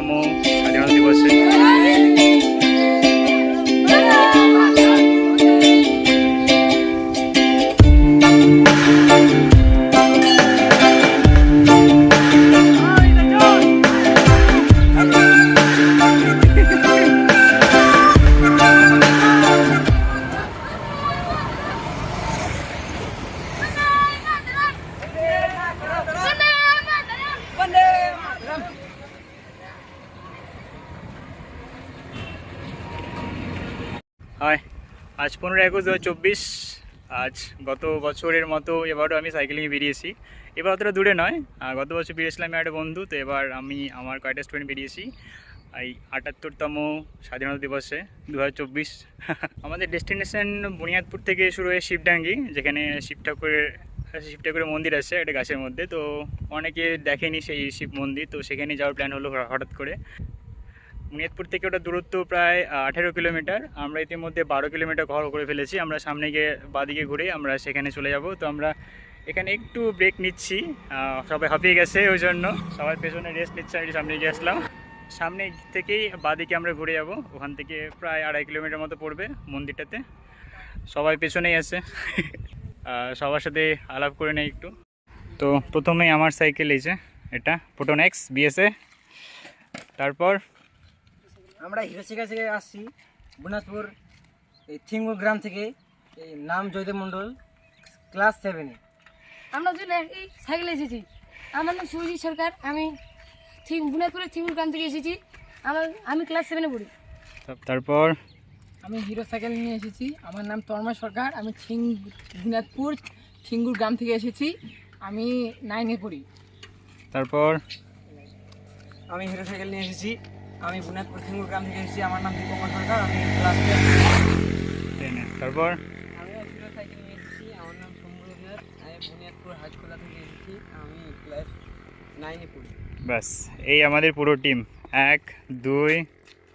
৭৭তম স্বাধীনতা দিবসে। হয় আজ 15/11/2024। আজ গত বছরের মতো এবারও আমি সাইকেলিংয়ে বেরিয়েছি। এবার অতটা দূরে নয়, গত বছর বেরিয়েছিলাম একটা বন্ধু, তো এবার আমি আমার কয়েকটা স্টুডেন্ট বেরিয়েছি এই ৭৮তম স্বাধীনতা দিবসে 2024। আমাদের ডেস্টিনেশন বুনিয়াদপুর থেকে শুরু হয়ে শিবডাঙ্গি, যেখানে শিব ঠাকুরের মন্দির আছে একটা গাছের মধ্যে। তো অনেকে দেখেনি সেই শিব মন্দির, তো সেখানে যাওয়ার প্ল্যান হলো হঠাৎ করে। বুনিয়াদপুর থেকে ওটা দূরত্ব প্রায় 18 কিলোমিটার। আমরা ইতিমধ্যে 12 কিলোমিটার কভার করে ফেলেছি। আমরা সামনে গিয়ে বাদিকে ঘুরে আমরা সেখানে চলে যাব। তো আমরা এখানে একটু ব্রেক নিচ্ছি, সবাই হাঁপিয়ে গেছে, ওই জন্য সবাই পেছনে রেস্ট নিচ্ছে। আমি সামনে গিয়ে আসলাম, সামনে থেকেই বাদিকে আমরা ঘুরে যাব। ওখান থেকে প্রায় 2.5 কিলোমিটার মতো পড়বে মন্দিরটাতে। সবাই পেছনেই আছে। সবার সাথে আলাপ করে নেই একটু। তো প্রথমেই আমার সাইকেল এই যে এটা প্রোটন এক্স বিএসএ। তারপর আমরা হিরোশিকা থেকে আসছি, বুনিয়াদপুর এই থিঙ্গুর গ্রাম থেকে। এই নাম জয়দেব মণ্ডল, ক্লাস 7-এ। আমরা দুজন এই সাইকেলে এসেছি। আমার নাম সুজিত সরকার, আমি বুনিয়াদপুরের থিঙ্গুর গ্রাম থেকে এসেছি। আমি ক্লাস 7-এ পড়ি। তারপর আমি হিরো সাইকেল নিয়ে এসেছি। আমার নাম তন্ময় সরকার, আমি বুনিয়াদপুর থিঙ্গুর গ্রাম থেকে এসেছি। আমি 9-এ পড়ি। তারপর আমি হিরো সাইকেল নিয়ে এসেছি, আমি বুনিয়াদপুর থিঙ্গুর গ্রাম থেকে এসেছি। আমার নাম দীপঙ্কর সরকার, আমি ক্লাস 10। তারপর আমি হিরো সাইকেল নিয়ে এসেছি, আমার নাম শম্ভু দেবনাথ, আমি বুনিয়াদপুর হাইস্কুল থেকে এসেছি। আমি ক্লাস 9-এ পড়ি। ব্যাস এই আমাদের পুরো টিম, 1 2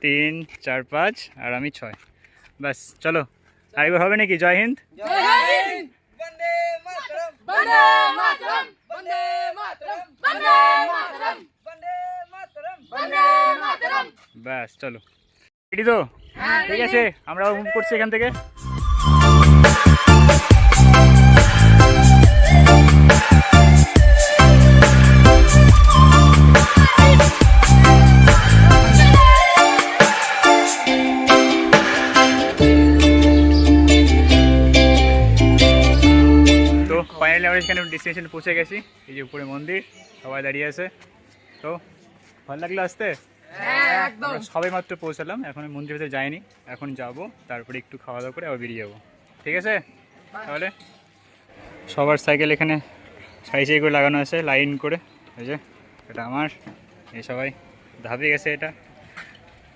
3 4 5 আর আমি 6। ব্যাস চলো আরেকবার হবে নাকি? জয় হিন্দ। বন্দে মাতরম, বন্দে মাতরম, বন্দে মাতরম, বন্দে মাতরম, বন্দে মাতরম, বন্দে মাতরম। ব্যাস চলো, রেডি তো? ঠিক আছে, আমরা মুভ করছি এখান থেকে। তো ফাইনালি আমরা এখানে ডেস্টিনেশনে পৌঁছে গেছি। এই যে উপরে মন্দির, সবাই দাঁড়িয়ে আছে। তো ভালো লাগলো আসতে? আমরা সবাই মাত্র পৌঁছালাম, এখন মন্দিরের ভিতরে যাইনি, এখন যাব, তারপরে একটু খাওয়া দাওয়া করে আবার বেরিয়ে যাবো। ঠিক আছে, তাহলে সবার সাইকেল এখানে সাইজ করে লাগানো আছে লাইন করে। এই যে এটা আমার, এই সবাই ধাপে গেছে, এটা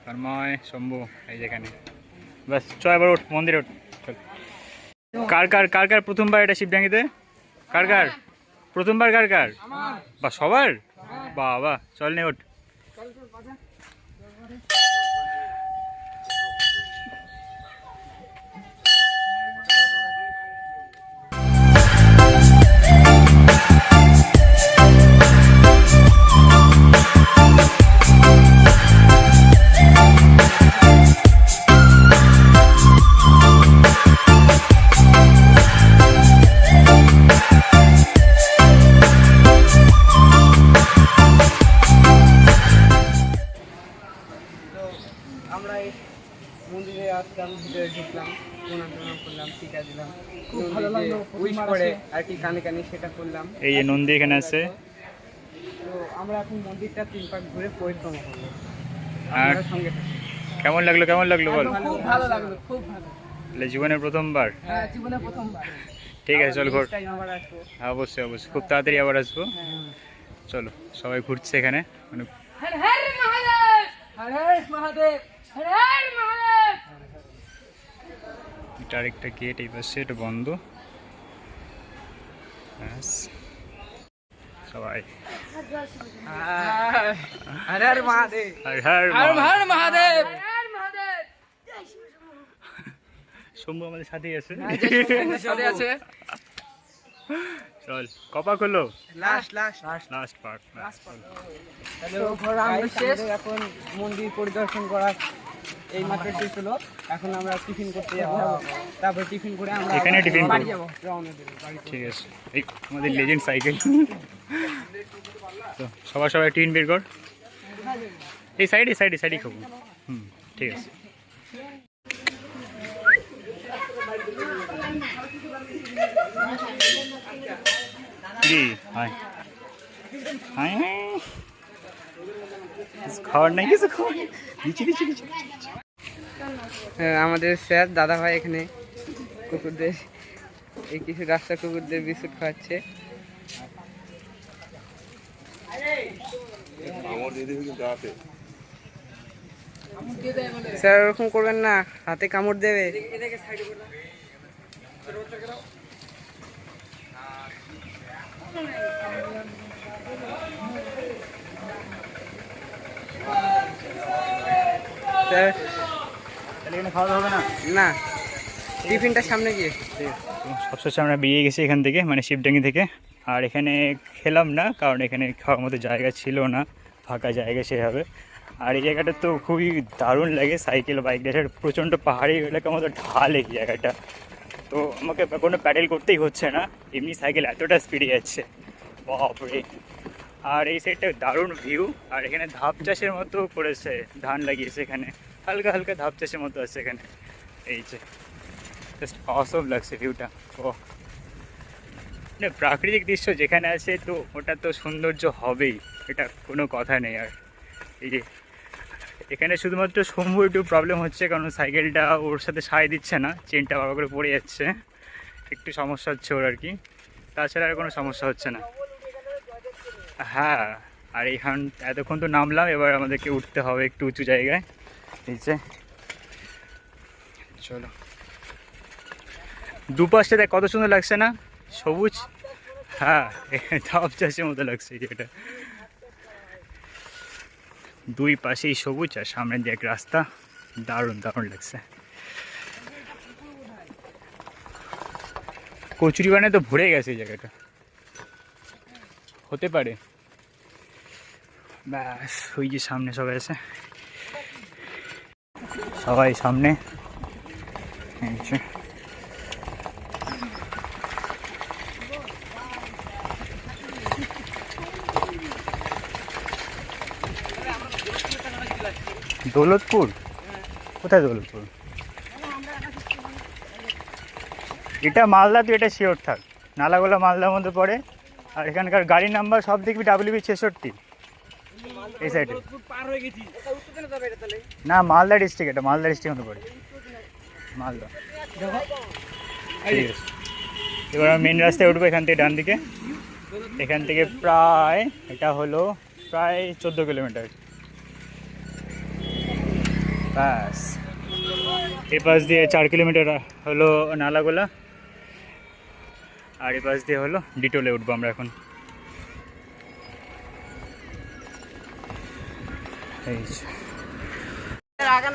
তন্ময়, শম্ভু, এই যেখানে। ব্যাস চ এবার ওঠ, মন্দিরে ওঠ, চল। কার কার কার কার প্রথমবার এটা শিবডাঙ্গিতে? কার কার প্রথমবার? কার কার? বা সবার? বাবা চল নে, ওঠ। আমরা এই মন্দিরে আসলাম, ভিতরে ঢুকলাম, প্রণাম করলাম, টিকা দিলাম, খুব ভালো লাগলো। উইশ করে আর কি কানে কানে সেটা করলাম। এই যে নন্দী এখানে আছে। তো আমরা এখন মন্দিরটা 3 পাক ঘুরে পরিক্রমা করবো। আর আপনারা সঙ্গে থাকুন। কেমন লাগলো বল? খুব ভালো লাগলো, খুব ভালো। তাহলে জীবনের প্রথমবার? হ্যাঁ, জীবনে প্রথমবার। ঠিক আছে চল ঘুর। Next time আবার আসবো। হ্যাঁ অবশ্যই অবশ্যই, খুব তাড়াতাড়ি আবার আসবো। চলো সবাই ঘুরছে এখানে, মানে হর হর মহাদেব, হর হর মহাদেব। হর হর মহাদেব। এটা আরেকটা গেট, এই পাশে এটা বন্ধ। ব্যাস সবাই হর হর মহাদেব। হর হর হর হর মহাদেব। হর হর মহাদেব। শম্ভু আমাদের সাথেই আছে। সাথে আছে। চল কপা হলো লাস্ট লাস্ট পার্ট হ্যালো এখন মন্দির পরিদর্শন করার এই মাত্র শেষ হলো। এখন আমরা টিফিন করতে যাবো, তারপর টিফিন করে আমরা এখানে টিফিন বাড়ি করবো। যাবো, রওনা দেবো বাড়িতে। ঠিক আছে, এই আমাদের লেজেন্ড সাইকেল। তো সবাই টিন বের কর, এই সাইডে খাবো। ঠিক আছে। কি হাই হাই খাওয়ার নাই, কিছু খাওয়ার দিচ্ছি। আমাদের স্যার দাদা ভাই এখানে কুকুরদের এই কিছু রাস্তা কুকুরদের বিস্কুট খাওয়াচ্ছে। স্যার ওরকম করবেন না, হাতে কামড় দেবে। স্যার তাহলে এখানে খাওয়া দাওয়া হবে না? না, টিফিনটা সামনে গিয়ে। সবশেষে আমরা বেরিয়ে গেছি এখান থেকে, মানে শিবডাঙ্গি থেকে। আর এখানে খেলাম না, কারণ এখানে খাওয়ার মতো জায়গা ছিল না, ফাঁকা জায়গা সেভাবে। আর এই জায়গাটা তো খুবই দারুণ লাগে, সাইকেল বাইক দিয়ে প্রচণ্ড পাহাড়ি এলাকার মতো ঢাল এই জায়গাটা। তো আমাকে কোনো প্যাডেল করতেই হচ্ছে না, এমনি সাইকেল এতটা স্পিডে যাচ্ছে, বাপরে। আর এই সাইডটা দারুণ ভিউ। আর এখানে ধাপ চাষের মতো করেছে, ধান লাগিয়েছে এখানে, হালকা হালকা ধাপ চাষের মতো আছে এখানে। এই যে জাস্ট অসম লাগছে ভিউটা। ও মানে প্রাকৃতিক দৃশ্য যেখানে আছে, তো ওটা তো সৌন্দর্য হবেই, এটা কোনো কথা নেই। আর এই যে এখানে শুধুমাত্র শম্ভু একটু প্রবলেম হচ্ছে, কারণ সাইকেলটা ওর সাথে সায় দিচ্ছে না, চেনটা বাবা করে পড়ে যাচ্ছে, একটু সমস্যা হচ্ছে ওর আর কি। তাছাড়া আর কোনো সমস্যা হচ্ছে না। হ্যাঁ, আর এইখান এতক্ষণ তো নামলাম, এবার আমাদেরকে উঠতে হবে একটু উঁচু জায়গায় নিচে। চলো, দুপাশটা দেখ কত সুন্দর লাগছে না, সবুজ। হ্যাঁ, ধাপ চাষের মতো লাগছে এটা, দুই পাশেই সবুজ আর সামনে দিয়ে এক রাস্তা, দারুণ লাগছে। কচুরি বানায় তো ভরে গেছে এই জায়গাটা, হতে পারে। ব্যাস, ওই যে সামনে সবাই আছে, সবাই সামনে। দৌলতপুর? কোথায় দৌলতপুর? এটা মালদা, তো এটা শিওর থাক, নালাগোলা মালদার মধ্যে পড়ে। আর এখানকার গাড়ির নাম্বার সব দেখবি WB66 এই সাইডে। না, মালদা ডিস্ট্রিক্ট, এটা মালদা ডিস্ট্রিক্ট মধ্যে পড়ে, মালদা। ঠিক আছে, এবার আমি মেন রাস্তায় উঠবো এখান থেকে ডান দিকে। এখান থেকে প্রায় এটা হলো প্রায় 14 কিলোমিটার। ব্যাস, এই পাশ দিয়ে 4 কিলোমিটার হলো নালাগোলা, আর এই পাশ দিয়ে হলো ডিটোলে উঠবো আমরা এখন।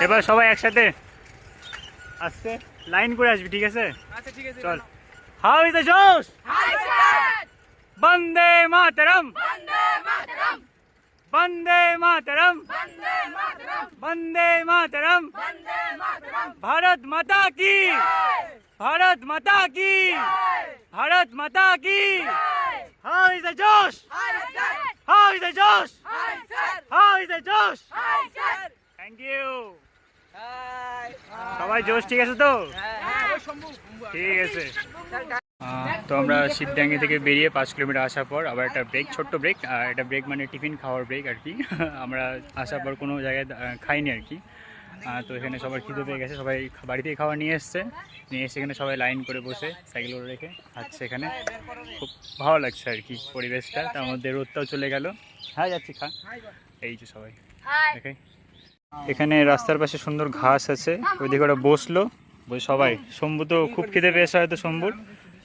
এবার সবাই একসাথে আসতে লাইন করে আসবি, ঠিক আছে? চল। হাউ ইজ দ্য জোশ? বন্দে মাতরম, বন্দে মাতরম, বন্দে মাতরম, ভারত মাতা কি, ভারত মাতা কি, ভারত মাতা কি। হাউ ইজ দ্য জোশ? হাউ ইজ দ্য জোশ? হাউ ইজ দ্য জোশ? Thank you. সবাই জোশ, ঠিক আছে তো? ঠিক আছে। তো আমরা শিবডাঙ্গি থেকে বেরিয়ে 5 কিলোমিটার আসার পর আবার একটা ব্রেক, ছোট্ট ব্রেক। আর এটা ব্রেক মানে টিফিন খাওয়ার ব্রেক আর কি। আমরা আসার পর কোনো জায়গায় খাইনি আর কি। তো এখানে সবার খিদে পেয়ে গেছে, সবাই বাড়িতেই খাবার নিয়ে এসছে, এখানে সবাই লাইন করে বসে সাইকেলগুলো রেখে খাচ্ছে এখানে। খুব ভালো লাগছে আর কি পরিবেশটা, তার মধ্যে রোদটাও চলে গেল। হ্যাঁ, যাচ্ছি, খা। এই যে সবাই দেখে, এখানে রাস্তার পাশে সুন্দর ঘাস আছে, ওইদিকে ওরা বসলো, সবাই। শম্ভু তো খুব খিদে পেয়েছে হয়তো শম্ভুর।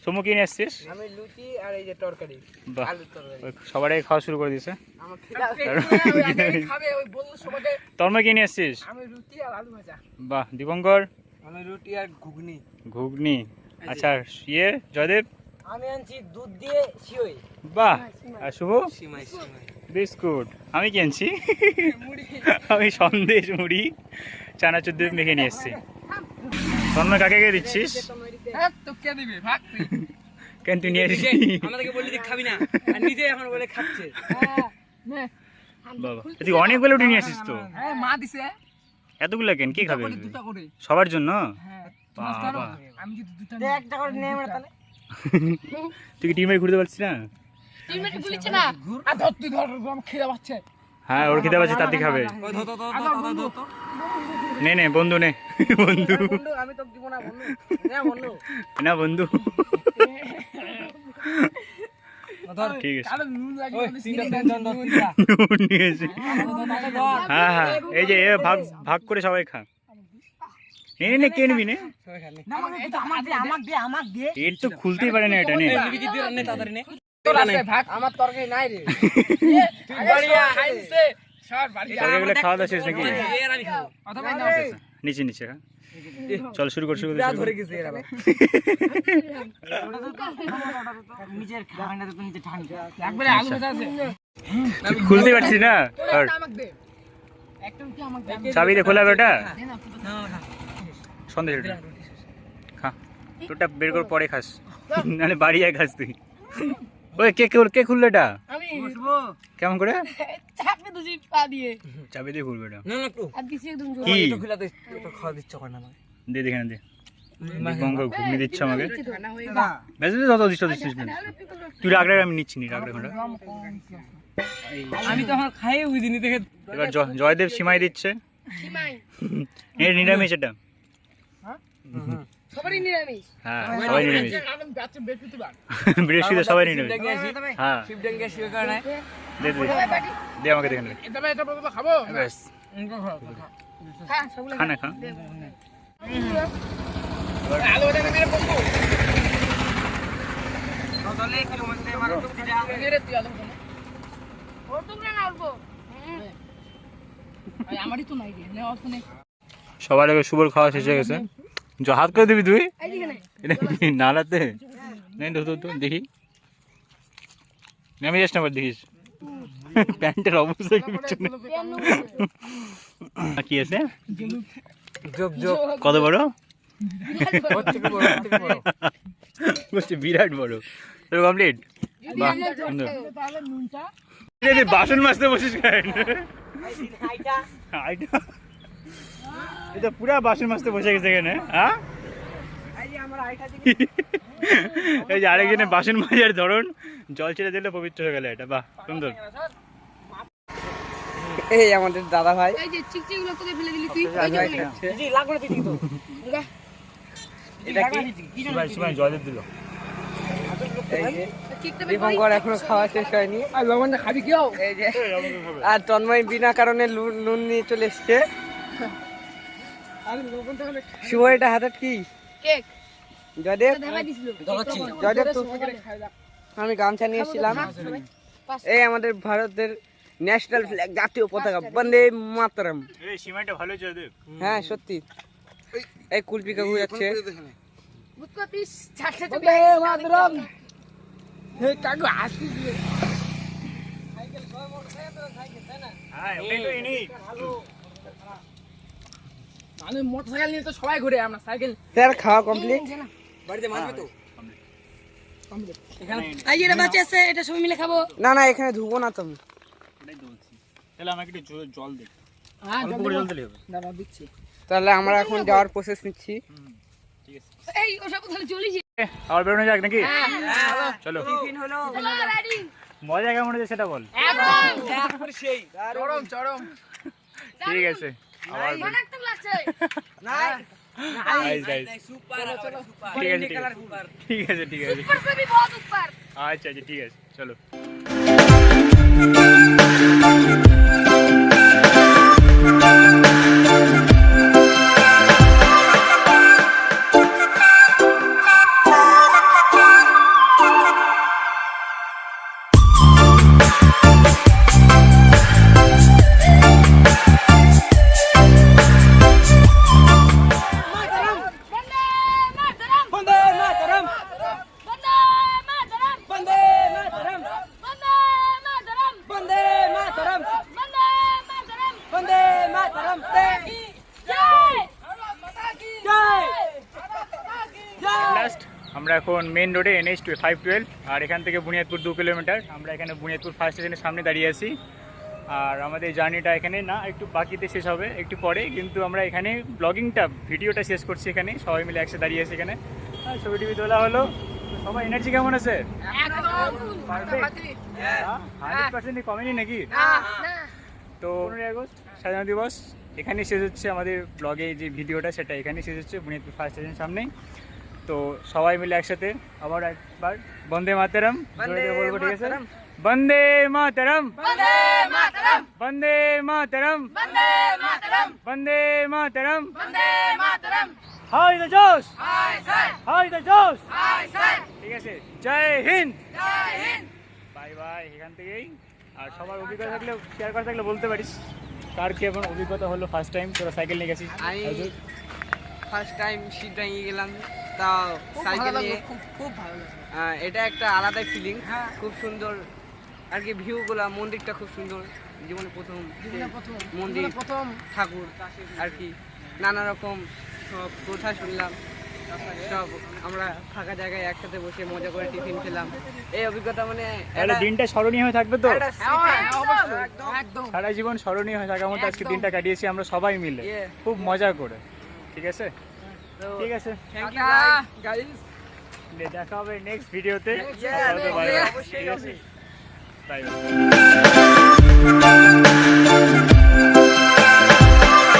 শম্ভু কিনে আসছিস? আমি লুচি আর এই যে তরকারি, বাহ, আলুর তরকারি। সবাই খাওয়া শুরু করে দিয়েছে। আমার খিদা তন্ময় কিনে আসছিস? আমি রুটি আর আলু ভাজা। বাহ, দীপঙ্কর? আমি রুটি আর ঘুগনি। ঘুগনি। আচ্ছা, ইয়ে জয়দেব? আমি আনছি দুধ দিয়ে সিওই বাহ, আর শুভ সিমাই সিমাই বিস্কুট। আমি কিনছি আমি সন্দেশ মুড়ি চানাচুর দিয়ে মেখে নিয়ে এসেছি। তন্ময় কাকে কে দিচ্ছিস? তো কে দিবে ভাগ তুই কেন তুই নিয়ে এসেছিস? আমাদেরকে বললি যে খাবি না আর নিজে এখন বলে খাচ্ছে নে বাবা, তুই অনেকগুলো উঠে নিয়ে আসিস তো। হ্যাঁ মা দিছে এতগুলো কেন? কি খাবে? দুটো করে সবার জন্য? হ্যাঁ বাবা, আমি যদি দুটো একটা করে নে আমরা তাহলে তুই কি টিমে ঘুরতে পারছিস না? টিমমেট বলিছে না আর ধর তুই ধর আমার খিদে পাচ্ছে হ্যাঁ, ওর খেতে পারছিস, তার দিয়ে খাবে। নে নে বন্ধু, নে বন্ধু, বন্ধু আমি তো দিব না বন্ধু না বন্ধু না বন্ধু। ধর ঠিক আছে, কারণ নুন লাগে ওই তিনটা জন ধর তিনটা নুন নিয়ে এসে। হ্যাঁ হ্যাঁ, এই যে এ ভাগ ভাগ করে সবাই খা। নে নে, কে নিবি? নে, সবাই খালি না এটা আমাক দে এর তো খুলতেই পারে না এটা। নে, নিবি কি দিয়ে নে তাড়াতাড়ি নে তোর আছে ভাগ আমার তরকারি নাই রে তুই বাড়িয়া আইছে সর বাড়িয়া তবে এগুলো খাওয়া দাওয়া শেষ নাকি? এর আমি খাবো অথবা না নিচে নিচে খা। চল শুরু কর, শুরু কর, যা শুরু কর। ধরে গেছে এরা নিজের খাওয়াটা তো নিচে ঠান্ডা একবারে আলু ভাজা আছে তুই খুলতে পারছিস না? আর আমাক দে একটা কি আমাক দে চাবি দিয়ে খোলা হবে ওটা? দে না সন্দেশ এটা খা, তোরটা বের কর, পরে খাস, নাহলে বাড়ি আয় খাস তুই। ওই কে খুললো এটা? আমি কেমন করে? চাপে দুজি পা দিয়ে চাবি দিয়ে খুলবে এটা? না না একটু আর দিছি একদম জোর কি একটু খুলে দে একটু খাওয়া দিচ্ছ করে না দে, দেখে না দে। গঙ্গা ঘুগনি দিচ্ছ আমাকে। খানা হয়ে বেশ যত দিচ্ছ দিচ্ছিস না। তুই রাগ আমি নিচ্ছি নি, রাগ রাখা। আমি তো আমার খাইয়ে বুঝিনি দেখে এবার জয়দেব সীমাই দিচ্ছে। সীমাই এটা নিরামিষ এটা। সবারই নিরামিষ হ্যাঁ, সবাই নিরামিষ। আদম বাচ্চা বৃহস্পতিবার বৃহস্পতি সবাই নিরামিষ। হ্যাঁ, শিবডাঙ্গা শিবে করে নাই দে দে দে আমাকে দেখে নে। এটা বলবো খাবো ব্যাস, খা সবগুলো খা না খা। আলু ভাজা মেরে বলবো তাহলে কি মধ্যে আমার তো যা মেরে তুই আলু ভাজা ওর টুকরা না অল্প আমারই তো নাই রে নে অল্প নে সবার আগে শুভর খাওয়া শেষ হয়ে গেছে। হাত করে দিবি তুই? এইদিকে নাই এটা কি নালাতে? নেই তো দেখি, নেমে যাস না, আবার দেখিস প্যান্টের অবস্থা কি পিছনে। কি আছে? যোগ যোগ কত বড়? ওর থেকে বড় ওর থেকে বড় বলছি বিরাট বড়। তোর কমপ্লিট? বাহ, সুন্দর। তাহলে নুনটা তুই বাসন মাজতে বসিস কেন? হাইটা এটা পুরা বাসন মাজতে বসে গেছে এখানে। হ্যাঁ, এই আমার হাইটা এই যে আরেকজনের বাসন মাজার ধরন, জল ছেড়ে দিলে পবিত্র হয়ে গেল এটা। বাহ, সুন্দর। এই আমাদের দাদা ভাই এই যে চিকচিগুলো তোকে ফেলে দিলি তুই জি লাগবে না দিদি তো এটা কি সবাই জয়দেব দিল। এই যে চিকটা দীপঙ্কর এখনো খাওয়া শেষ হয়নি আর লবণটা খাবি কেউ এই যে আর তন্ময় বিনা কারণে নুন নিয়ে চলে এসছে শুভ এটা হাতে কি কেক জয়দেব ধাবা দিছিল জয়দেব তো আমি গামছা নিয়ে এসেছিলাম এই আমাদের ভারতের ন্যাশনাল ফ্ল্যাগ জাতীয় পতাকা বন্দে মাতরম এই সীমাটা ভালো জয়দেব। হ্যাঁ সত্যি এই কুলপি কাকু যাচ্ছে বুঝতে পিস চারটে তো বন্দে মাতরম হে কাকু আসি দিয়ে হ্যাঁ, ওটাই তো ইনি। মানে মোটরসাইকেল নিয়ে তো সবাই ঘুরে আমরা সাইকেল স্যার খাওয়া কমপ্লিট বাড়িতে মারবে তো এই যে বাচ্চা আছে এটা সবাই মিলে খাবো না না এখানে ধুবো না তুমি ওটাই তো বলছি। তাহলে আমাকে একটু জল দে। হ্যাঁ অল্প করে জল দিলে হবে। দাদা দিচ্ছি তাহলে আমরা এখন যাওয়ার প্রসেস নিচ্ছি ঠিক আছে, এই ওসব তাহলে চলি যে আবার বেরোনো যাক নাকি? চলো, রাইডিং মজা কেমন হয়েছে সেটা বল। একদম সেই চরম চরম ঠিক আছে, আবার বেরো। মারাত্মক লাগছে Nice, nice. ঠিক আছে, ঠিক আছে, ঠিক আছে। ऊपर से भी बहुत ऊपर আচ্ছা আচ্ছা, ঠিক আছে, চলো। वंदे मातरम বন্দে মাতরম वंदे এখন মেন রোডে NH 512, আর এখান থেকে বুনিয়াদপুর 2 কিলোমিটার। আমরা এখানে বুনিয়াদপুর ফার্স্ট স্টেশনের সামনে দাঁড়িয়ে আছি। আর আমাদের জার্নিটা এখানে না, একটু বাকিতে শেষ হবে একটু পরে, কিন্তু আমরা এখানে ব্লগিংটা ভিডিওটা শেষ করছি এখানে, সবাই মিলে একসাথে দাঁড়িয়ে আছি এখানে। আর ছবি টবি তোলা হলো। তো সবাই এনার্জি কেমন আছে? পারফেক্ট, 100% কমেনি নাকি? তো 15ই আগস্ট স্বাধীনতা দিবস এখানেই শেষ হচ্ছে। আমাদের ব্লগে যে ভিডিওটা সেটা এখানেই শেষ হচ্ছে বুনিয়াদপুর ফার্স্ট স্টেশন সামনেই। তো সবাই মিলে একসাথে আবার একবার বন্দে মাতরম জোরে জোরে বলবো, ঠিক আছে? Vande Mataram, Vande Mataram, Vande Mataram, Vande Mataram, Vande Mataram, Vande Mataram. How's the josh, high sir, how's the josh, high sir. ঠিক আছে, জয় হিন্দ, জয় হিন্দ। Bye bye. এখান থেকেই আর সবার অভিজ্ঞতা থাকলে শেয়ার করা থাকলে বলতে পারিস, কার কেমন অভিজ্ঞতা হলো ফার্স্ট টাইম তোরা সাইকেল নিয়ে গেছিস? আমি ফার্স্ট টাইম শিবডাঙ্গি গেলাম, তাও সাইকেল নিয়ে। খুব ভালো লাগে। এটা একটা আলাদাই ফিলিং, খুব সুন্দর আর কি ভিউগুলা। মন্দিরটা খুব সুন্দর, জীবনে প্রথম মন্দির, প্রথম ঠাকুর আর কি। নানা রকম সব কথা শুনলাম, সব আমরা ফাঁকা জায়গায় একসাথে বসে মজা করে টিফিন খেলাম। এই অভিজ্ঞতা মানে তাহলে দিনটা স্মরণীয় হয়ে থাকবে তো, একটা স্মৃতি, একদম সারা জীবন স্মরণীয় হয়ে থাকার মতো আজকে দিনটা কাটিয়েছি আমরা সবাই মিলে, খুব মজা করে। ঠিক আছে, ঠিক আছে, থ্যাংক ইউ গাইস। দেখা হবে নেক্সট ভিডিওতে। Yeah, bye bye. অবশ্যই, ঠিক আছে, অবশ্যই। Bye bye.